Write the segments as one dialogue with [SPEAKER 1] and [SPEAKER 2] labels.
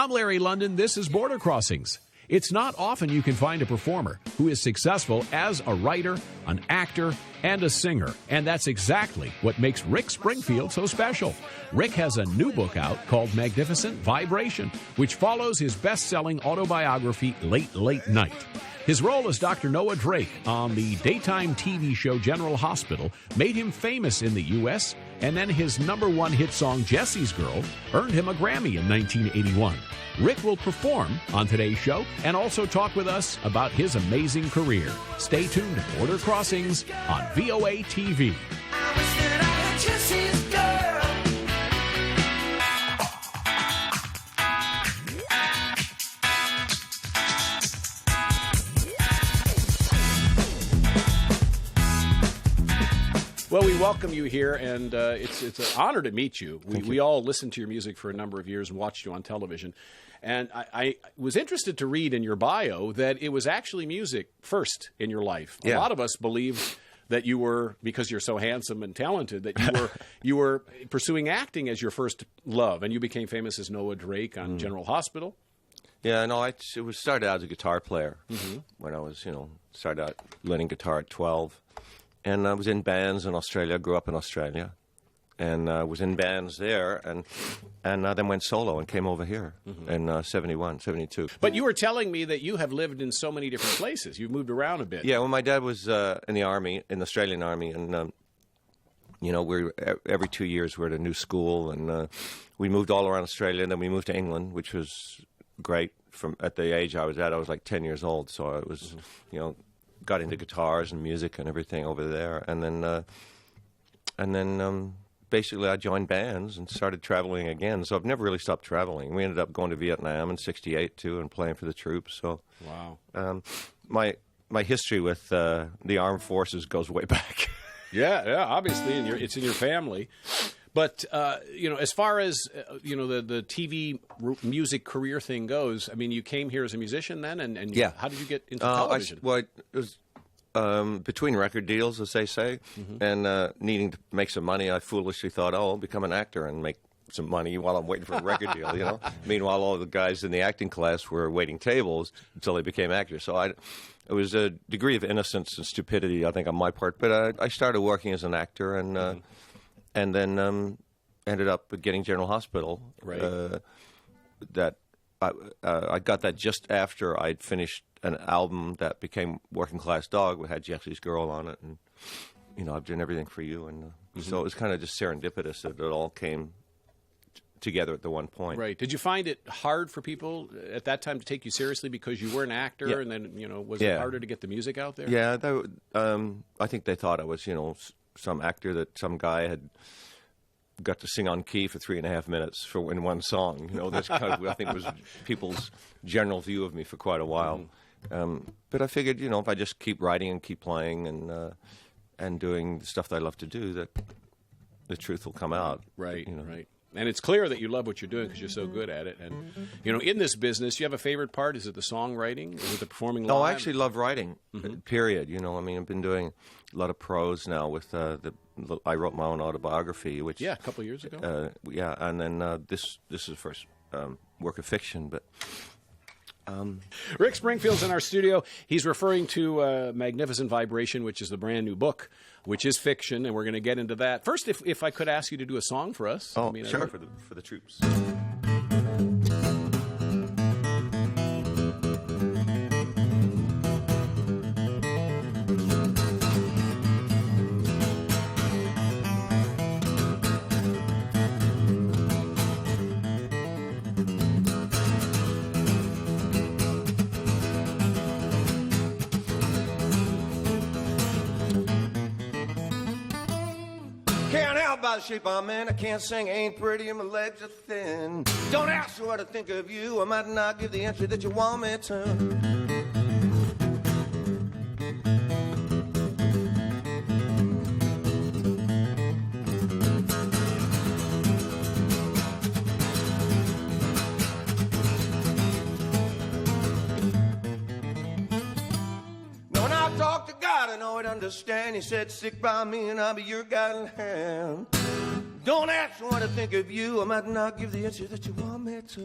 [SPEAKER 1] I'm Larry London. This is Border Crossings. It's not often you can find a performer who is successful as a writer, an actor, and a singer. And that's exactly what makes Rick Springfield so special. Rick has a new book out called Magnificent Vibration, which follows his best-selling autobiography, Late, Late Night. His role as Dr. Noah Drake on the daytime TV show General Hospital made him famous in the U.S., and then his #1 hit song, Jessie's Girl, earned him a Grammy in 1981. Rick will perform on today's show and also talk with us about his amazing career. Stay tuned to Border Crossings on VOA TV.
[SPEAKER 2] I wish that I had Jessie's girl.
[SPEAKER 3] Well, we welcome you here, and it's an honor to meet you. We all listened to your music for a number of years and watched you on television. And I was interested to read in your bio that it was actually music first in your life.
[SPEAKER 4] Yeah.
[SPEAKER 3] A lot of us believe that you were, because you're so handsome and talented, that you were pursuing acting as your first love, and you became famous as Noah Drake on General Hospital.
[SPEAKER 4] Yeah, no, started out as a guitar player when I was, started out learning guitar at 12. And I was in bands in Australia. I grew up in Australia. And was in bands there, and then went solo and came over here in 71, 72.
[SPEAKER 3] But you were telling me that you have lived in so many different places. You've moved around a bit.
[SPEAKER 4] Yeah, well, my dad was in the Army, in the Australian Army, and, every 2 years we're at a new school, and we moved all around Australia, and then we moved to England, which was great. At the age I was at, I was like 10 years old, so I was, got into guitars and music and everything over there, and then basically I joined bands and started traveling again. So I've never really stopped traveling. We ended up going to Vietnam in '68 too and playing for the troops. So
[SPEAKER 3] wow,
[SPEAKER 4] my history with the armed forces goes way back.
[SPEAKER 3] yeah, obviously, it's in your family. But as far as the TV music career thing goes, I mean, you came here as a musician then, and
[SPEAKER 4] yeah.
[SPEAKER 3] How did you get into television?
[SPEAKER 4] It was between record deals, as they say, and needing to make some money. I foolishly thought, I'll become an actor and make some money while I'm waiting for a record deal. Meanwhile, all the guys in the acting class were waiting tables until they became actors. So it was a degree of innocence and stupidity, I think, on my part. But I started working as an actor, and then ended up getting General Hospital.
[SPEAKER 3] Right.
[SPEAKER 4] I got that just after I'd finished an album that became Working Class Dog. We had Jessie's Girl on it, and I've done Everything for You, and so it was kind of just serendipitous that it all came together at the one point.
[SPEAKER 3] Right. Did you find it hard for people at that time to take you seriously because you were an actor,
[SPEAKER 4] Yeah.
[SPEAKER 3] and then was it harder to get the music out there?
[SPEAKER 4] Yeah, I think they thought I was some actor that some guy had got to sing on key for 3.5 minutes in one song. That's kind of, I think, was people's general view of me for quite a while. But I figured, if I just keep writing and keep playing and doing the stuff that I love to do, that the truth will come out.
[SPEAKER 3] Right, right. And it's clear that you love what you're doing because you're so good at it. And, in this business, you have a favorite part? Is it the songwriting? Is it the performing live?
[SPEAKER 4] No, I actually love writing, period. I've been doing a lot of prose now with I wrote my own autobiography, which...
[SPEAKER 3] Yeah, a couple of years ago.
[SPEAKER 4] And then this is the first work of fiction, but...
[SPEAKER 3] Rick Springfield's in our studio. He's referring to Magnificent Vibration, which is the brand new book, which is fiction, and we're going to get into that. First, if I could ask you to do a song for us.
[SPEAKER 4] Oh, sure, for the troops. Can't help by the shape I'm in. I can't sing, ain't pretty, and my legs are thin. Don't ask me what I think of you. I might not give the answer that you want me to. When I talk to God, I know He'd understand. He said, stick by me and I'll be your guiding hand. Don't ask what I think of you. I might not give the answer that you want me to.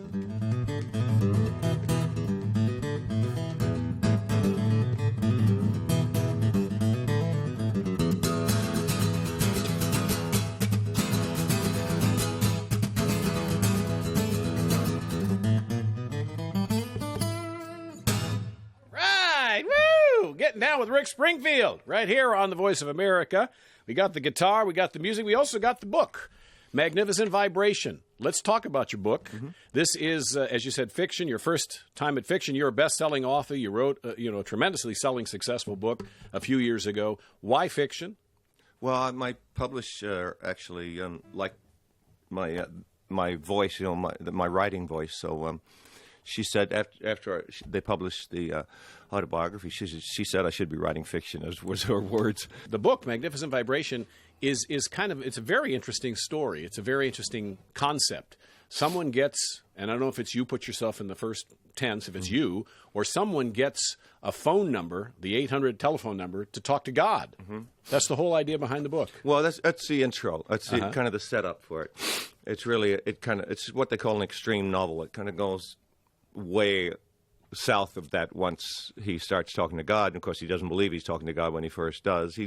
[SPEAKER 3] Right, woo! Getting down with Rick Springfield right here on the Voice of America. We got the guitar, we got the music, we also got the book, Magnificent Vibration. Let's talk about your book. This is, as you said, fiction. Your first time at fiction. You're a best-selling author. You wrote, a tremendously selling, successful book a few years ago. Why fiction?
[SPEAKER 4] Well, my publisher actually liked my voice, my writing voice. So she said after they published the autobiography, she said I should be writing fiction. Was her words.
[SPEAKER 3] The book, Magnificent Vibration, is kind of, it's a very interesting story. It's a very interesting concept. Someone gets, and I don't know if it's you put yourself in the first tense, if it's you, or someone gets a phone number, the 800 telephone number, to talk to God. That's the whole idea behind the book.
[SPEAKER 4] Well, that's the intro. That's kind of the setup for it. It's really, it's what they call an extreme novel. It kind of goes way south of that once he starts talking to God. And of course, he doesn't believe he's talking to God when he first does.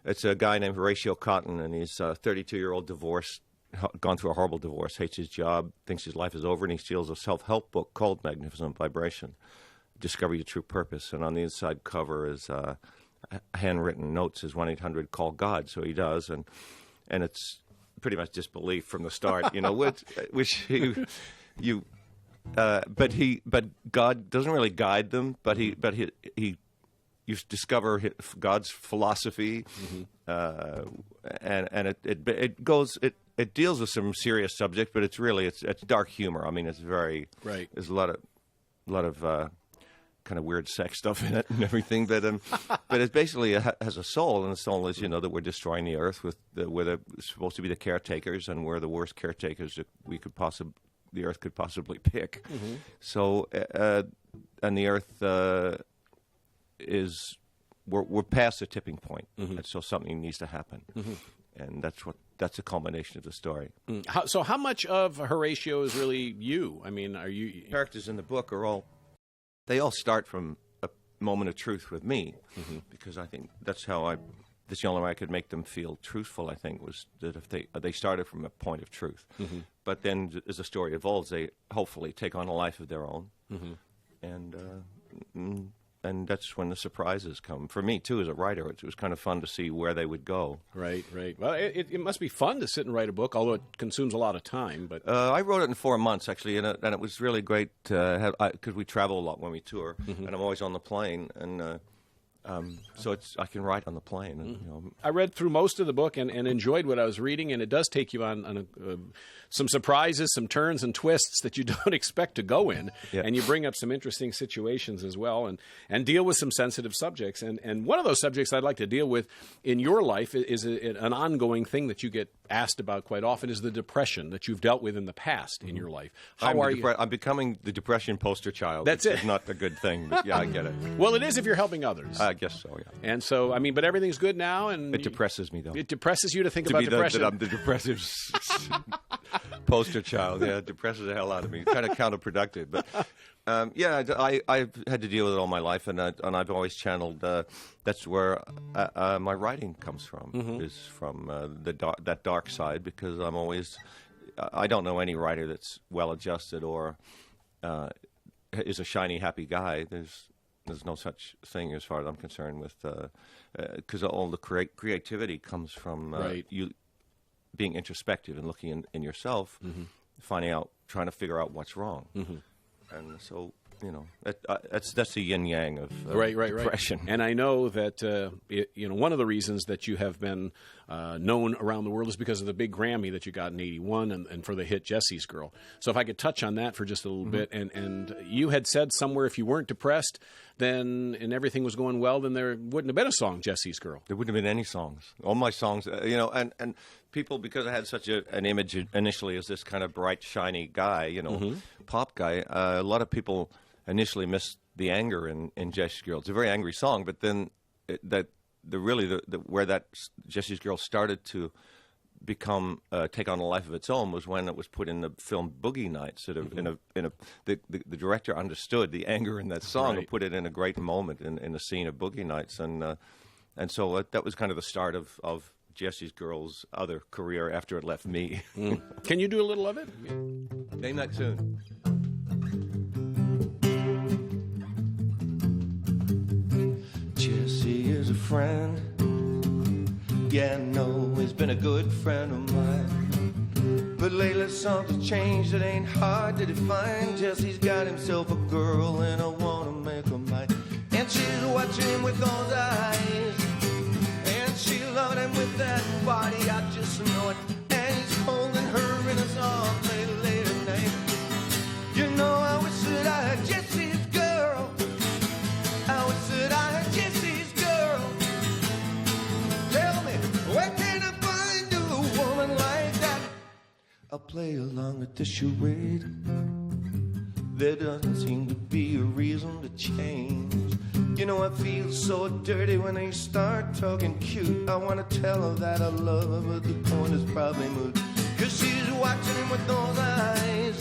[SPEAKER 4] It's a guy named Horatio Cotton, and he's a 32-year-old divorced, gone through a horrible divorce, hates his job, thinks his life is over, and he steals a self-help book called Magnificent Vibration, Discover Your True Purpose. And on the inside cover is handwritten notes, is 1-800-CALL-GOD. So he does, and it's pretty much disbelief from the start, but God doesn't really guide them. But you discover God's philosophy, and it deals with some serious subject, but it's dark humor. I mean, it's very
[SPEAKER 3] right.
[SPEAKER 4] There's a lot of kind of weird sex stuff in it and everything, but it basically has a soul, and the soul is that we're destroying the earth we're supposed to be the caretakers, and we're the worst caretakers that the earth could possibly pick. So, and the earth we're past the tipping point, and so something needs to happen, and that's a culmination of the story.
[SPEAKER 3] So how much of Horatio is really you? I mean, are you...
[SPEAKER 4] Characters in the book they all start from a moment of truth with me, because I think that's the only way I could make them feel truthful, I think, was that if they started from a point of truth. But then as the story evolves, they hopefully take on a life of their own. And that's when the surprises come. For me, too, as a writer, it was kind of fun to see where they would go.
[SPEAKER 3] Right. Well, it must be fun to sit and write a book, although it consumes a lot of time. But
[SPEAKER 4] I wrote it in 4 months, actually, and it was really great because we travel a lot when we tour, and I'm always on the plane, and so I can write on the plane. And,
[SPEAKER 3] I read through most of the book and enjoyed what I was reading, and it does take you on some surprises, some turns and twists that you don't expect to go in, and you bring up some interesting situations as well, and deal with some sensitive subjects. And one of those subjects I'd like to deal with in your life is an ongoing thing that you get asked about quite often, is the depression that you've dealt with in the past in your life. How are you?
[SPEAKER 4] I'm becoming the depression poster child.
[SPEAKER 3] That's it.
[SPEAKER 4] It's not a good thing, but yeah, I get it.
[SPEAKER 3] Well, it is if you're helping others.
[SPEAKER 4] I guess so, yeah.
[SPEAKER 3] And so, I mean, but everything's good now, and
[SPEAKER 4] it depresses me, though.
[SPEAKER 3] It depresses you to think about depression.
[SPEAKER 4] That I'm the depressive poster child. Yeah, it depresses the hell out of me. Kind of counterproductive, but I've had to deal with it all my life, and I've always channeled. That's where my writing comes from. Is from that dark side, because I don't know any writer that's well adjusted or is a shiny, happy guy. There's no such thing as far as I'm concerned, with because all the creativity comes from you being introspective and looking in yourself, trying to figure out what's wrong, and so that's the yin yang of depression.
[SPEAKER 3] And I know that one of the reasons that you have been known around the world is because of the big Grammy that you got in '81 and for the hit Jessie's Girl. So if I could touch on that for just a little bit, and you had said somewhere, if you weren't depressed, then and everything was going well, then there wouldn't have been a song, Jessie's Girl.
[SPEAKER 4] There wouldn't have been any songs. All my songs, and people, because I had such an image initially as this kind of bright, shiny guy, pop guy, a lot of people initially missed the anger in Jessie's Girl. It's a very angry song, but then where that Jessie's Girl started to become take on a life of its own was when it was put in the film Boogie Nights. Sort of the director understood the anger in that song and put it in a great moment in the scene of Boogie Nights, and so that was kind of the start of Jessie's Girl's other career after it left me.
[SPEAKER 3] Can you do a little of it?
[SPEAKER 4] Name that tune. Jessie is a friend. Yeah, no, he's been a good friend of mine. But lately something's changed, it ain't hard to define. Jesse's got himself a girl and I wanna make her mine. And she's watching him with those eyes, and she loving him with that body, I just know it. And he's holding her in his arms late at night. You know, I wish that I had Jesse's girl. I wish that I had Jesse's girl. Tell me, where can I find a woman like that? I'll play along with the charade. There doesn't seem to be a reason to change. You know, I feel so dirty when they start talking cute. I want to tell her that I love her, but the point is probably moot. 'Cause she's watching him with those eyes,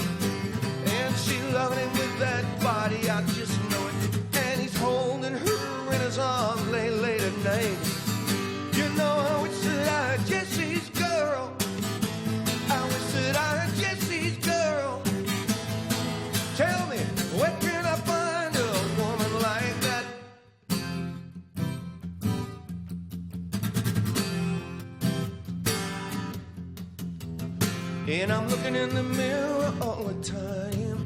[SPEAKER 4] and she's loving him with that body, I just know it. And he's holding her in his arms late at night. You know, I wish that I had Jesse's girl. I wish that I had Jesse's girl. Tell me, where can I find a woman like that? And I'm looking in the mirror all the time,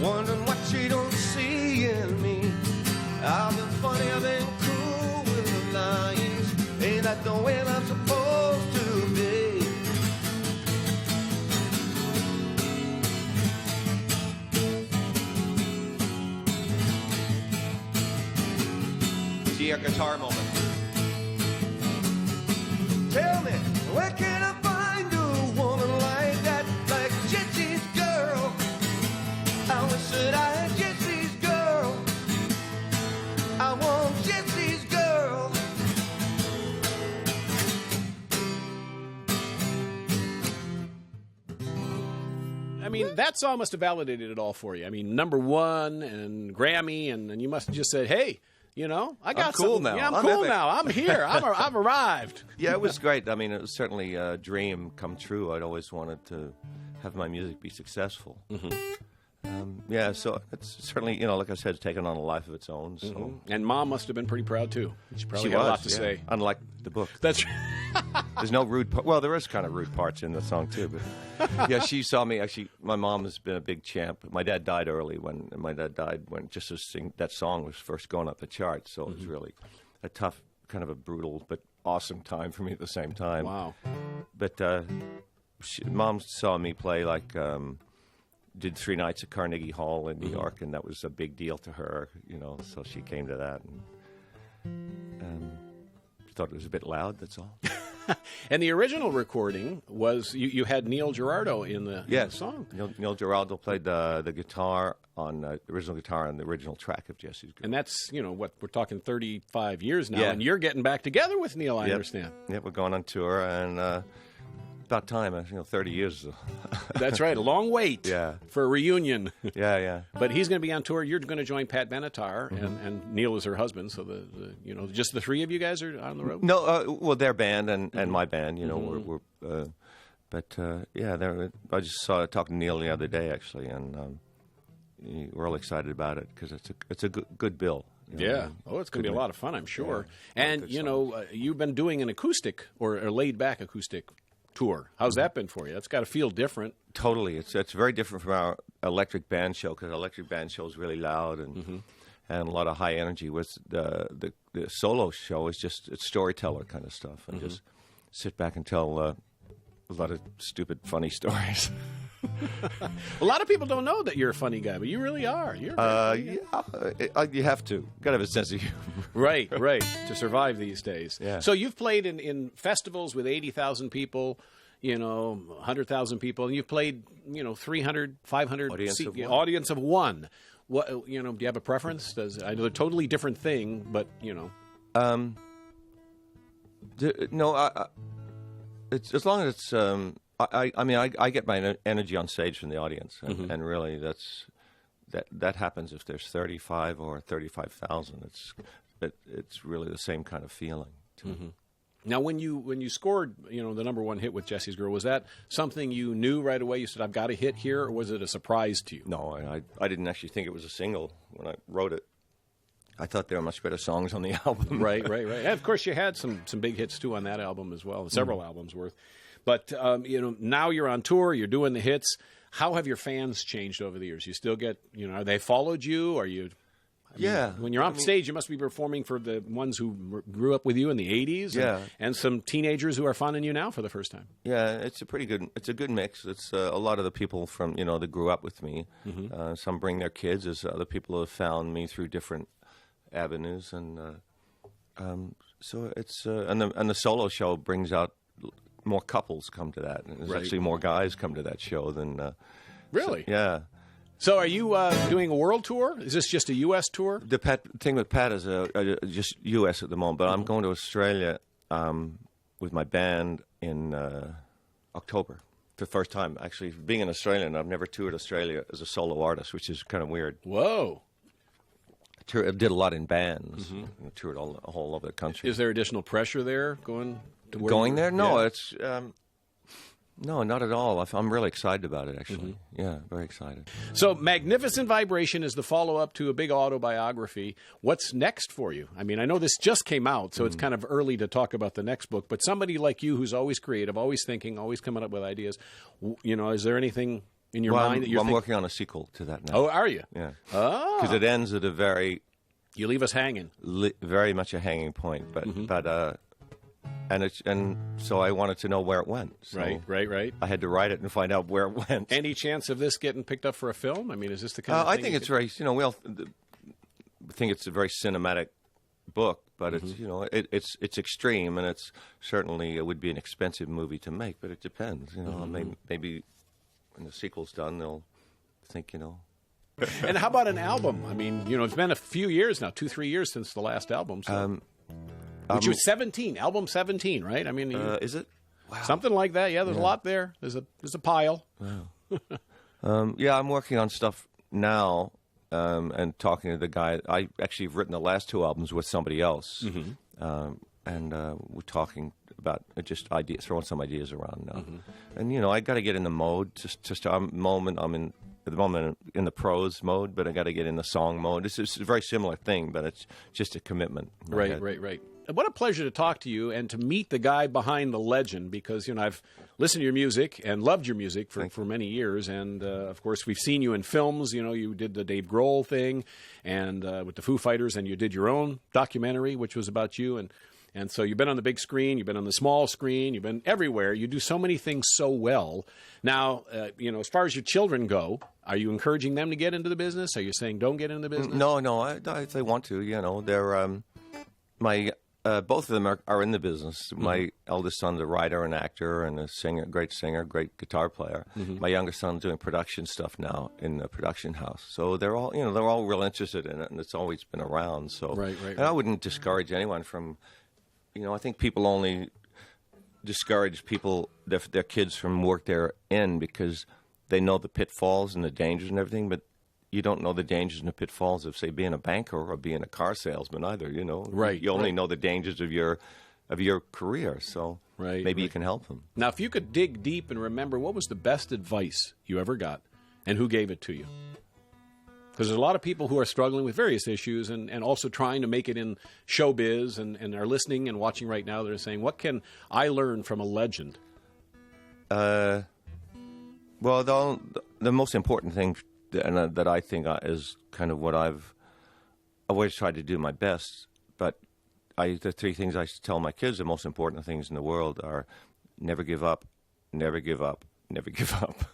[SPEAKER 4] wondering what she don't see in me. I've been funny, I've been cruel with the lines. Ain't that the way I'm supposed to be? See our guitar moment. Tell me, where can I find a woman like that, like Jesse's girl? I wish that I had Jesse's girl. I want Jesse's girl.
[SPEAKER 3] I mean, that song must have validated it all for you. I mean, #1 and Grammy, and you must have just said, hey, you know, I got
[SPEAKER 4] I'm cool
[SPEAKER 3] something.
[SPEAKER 4] now.
[SPEAKER 3] Yeah, I'm
[SPEAKER 4] I'm
[SPEAKER 3] cool
[SPEAKER 4] epic.
[SPEAKER 3] now. I'm here. I've arrived.
[SPEAKER 4] Yeah, it was great. I mean, it was certainly a dream come true. I'd always wanted to have my music be successful. Yeah, so it's certainly, you know, like I said, it's taken on a life of its own. So
[SPEAKER 3] And Mom must have been pretty proud, too. She probably
[SPEAKER 4] she
[SPEAKER 3] had
[SPEAKER 4] was,
[SPEAKER 3] a lot to
[SPEAKER 4] yeah.
[SPEAKER 3] say.
[SPEAKER 4] Unlike the book.
[SPEAKER 3] That's
[SPEAKER 4] There's no rude part. Well, there is kind of rude parts in the song, too. But yeah, she saw me. Actually, my mom has been a big champ. My dad died early when just as that song was first going up the charts. So it was really a tough, kind of a brutal, but awesome time for me at the same time.
[SPEAKER 3] Wow.
[SPEAKER 4] But Mom saw me play, like, did 3 nights at Carnegie Hall in New York, and that was a big deal to her, you know, so she came to that. And thought it was a bit loud, that's all.
[SPEAKER 3] And the original recording was, you had Neil Giraldo in the song.
[SPEAKER 4] Neil Giraldo played the guitar on the original guitar on the original track of Jesse's Girl.
[SPEAKER 3] And that's, you know, what, we're talking 35 years now,
[SPEAKER 4] Yeah.
[SPEAKER 3] and you're getting back together with Neil, I understand.
[SPEAKER 4] Yeah, we're going on tour, and about time, 30 years.
[SPEAKER 3] That's right, a long wait for a reunion.
[SPEAKER 4] Yeah.
[SPEAKER 3] But he's going to be on tour. You're going to join Pat Benatar, and Neil is her husband, so just the three of you guys are on the road?
[SPEAKER 4] No, well, their band and my band, you know, I just saw talking to Neil the other day, actually, and we're all excited about it because it's a good bill. You know,
[SPEAKER 3] it's going to be a lot of fun, I'm sure.
[SPEAKER 4] Yeah.
[SPEAKER 3] And, you know, you've been doing an acoustic or a laid-back acoustic tour. How's that been for you? That's got to feel different.
[SPEAKER 4] Totally. It's very different from our electric band show, because electric band show is really loud and a lot of high energy. With the solo show is just it's storyteller kind of stuff, and just sit back and tell a lot of stupid, funny stories.
[SPEAKER 3] A lot of people don't know that you're a funny guy, but you really are. You're
[SPEAKER 4] you have to. Got to have a sense of humor.
[SPEAKER 3] Right, to survive these days.
[SPEAKER 4] Yeah.
[SPEAKER 3] So you've played in festivals with 80,000 people, you know, 100,000 people, and you've played, you know, 300, 500 audience of one. What, you know, do you have a preference? I know they're a totally different thing, but you know.
[SPEAKER 4] No, It's as long as it's. I mean, I get my energy on stage from the audience, and really that happens if there's 35 or 35,000. It's really the same kind of feeling to me.
[SPEAKER 3] Now, when you scored, the #1 hit with Jessie's Girl, was that something you knew right away? You said, "I've got a hit here," or was it a surprise to you?
[SPEAKER 4] No, I didn't actually think it was a single when I wrote it. I thought there were much better songs on the album.
[SPEAKER 3] Right. And of course, you had some big hits too on that album as well, several albums worth. But now you're on tour, you're doing the hits. How have your fans changed over the years? You still get, are they followed you? Are you? When you're on stage, you must be performing for the ones who grew up with you in the 80s and some teenagers who are finding you now for the first time.
[SPEAKER 4] Yeah, it's a good mix. It's a lot of the people from, that grew up with me. Some bring their kids. There's other people who have found me through different avenues. And so it's, and the solo show brings out more couples come to that. And there's actually more guys come to that show than...
[SPEAKER 3] Really?
[SPEAKER 4] Yeah.
[SPEAKER 3] So are you doing a world tour? Is this just a U.S. tour?
[SPEAKER 4] The thing with Pat is just U.S. at the moment, but I'm going to Australia with my band in October. The first time, actually, being an Australian, I've never toured Australia as a solo artist, which is kind of weird.
[SPEAKER 3] Whoa.
[SPEAKER 4] I did a lot in bands. Toured all over the country.
[SPEAKER 3] Is there additional pressure there going to where
[SPEAKER 4] Going there? No, it's... No, not at all. I'm really excited about it, actually. Yeah, very excited.
[SPEAKER 3] So, Magnificent Vibration is the follow-up to a big autobiography. What's next for you? I mean, I know this just came out, so it's kind of early to talk about the next book, but somebody like you who's always creative, always thinking, always coming up with ideas, is there anything in your mind that you're
[SPEAKER 4] I'm working on a sequel to that now.
[SPEAKER 3] Oh, are you?
[SPEAKER 4] Yeah.
[SPEAKER 3] Oh.
[SPEAKER 4] Because it ends at a very...
[SPEAKER 3] You leave us hanging.
[SPEAKER 4] Very much a hanging point, but and so I wanted to know where it went. So
[SPEAKER 3] Right.
[SPEAKER 4] I had to write it and find out where it went.
[SPEAKER 3] Any chance of this getting picked up for a film? I mean, is this the kind of thing?
[SPEAKER 4] I think it's very, we all think it's a very cinematic book, but it's it's extreme, and it's certainly it would be an expensive movie to make, but it depends. Maybe when the sequel's done, they'll think,
[SPEAKER 3] And how about an album? I mean, it's been a few years now, 2-3 years since the last album. So. Which was 17, album 17, right? I mean,
[SPEAKER 4] is it? Wow.
[SPEAKER 3] Something like that. Yeah, there's a lot there. There's a pile.
[SPEAKER 4] Wow. Yeah, I'm working on stuff now and talking to the guy. I actually have written the last 2 albums with somebody else, and we're talking about just throwing some ideas around now. And I got to get in the mode. Just at the moment I'm in the prose mode, but I got to get in the song mode. It's a very similar thing, but it's just a commitment.
[SPEAKER 3] Right. What a pleasure to talk to you and to meet the guy behind the legend, because I've listened to your music and loved your music for many years, and of course we've seen you in films. You did the Dave Grohl thing, and with the Foo Fighters, and you did your own documentary, which was about you, and so you've been on the big screen, you've been on the small screen, you've been everywhere. You do so many things so well. Now, as far as your children go, are you encouraging them to get into the business? Are you saying don't get into the business?
[SPEAKER 4] No, they want to. They're both of them are in the business. My eldest son's a writer and actor and a great singer, great guitar player. My younger son's doing production stuff now in the production house. So they're all, they're all real interested in it, and it's always been around. So,
[SPEAKER 3] Right.
[SPEAKER 4] And I wouldn't discourage anyone from, I think people only discourage their kids from work they're in because they know the pitfalls and the dangers and everything, but you don't know the dangers and the pitfalls of, say, being a banker or being a car salesman either.
[SPEAKER 3] Right.
[SPEAKER 4] You only know the dangers of your career. So maybe you can help them.
[SPEAKER 3] Now, if you could dig deep and remember, what was the best advice you ever got, and who gave it to you? Because there's a lot of people who are struggling with various issues and also trying to make it in showbiz and are listening and watching right now. They're saying, "What can I learn from a legend?"
[SPEAKER 4] Well, the most important thing. And that I think is kind of what I've always tried to do my best. But the 3 things I tell my kids, the most important things in the world are never give up, never give up, never give up.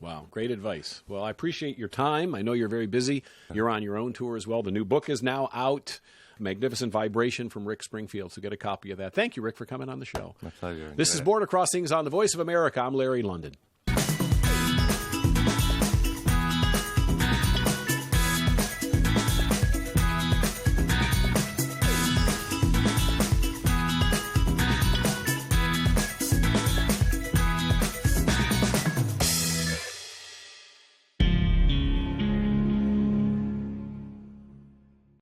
[SPEAKER 3] Wow, great advice. Well, I appreciate your time. I know you're very busy. You're on your own tour as well. The new book is now out, Magnificent Vibration from Rick Springfield. So get a copy of that. Thank you, Rick, for coming on the show.
[SPEAKER 4] My pleasure.
[SPEAKER 3] This is Border Crossings on the Voice of America. I'm Larry London.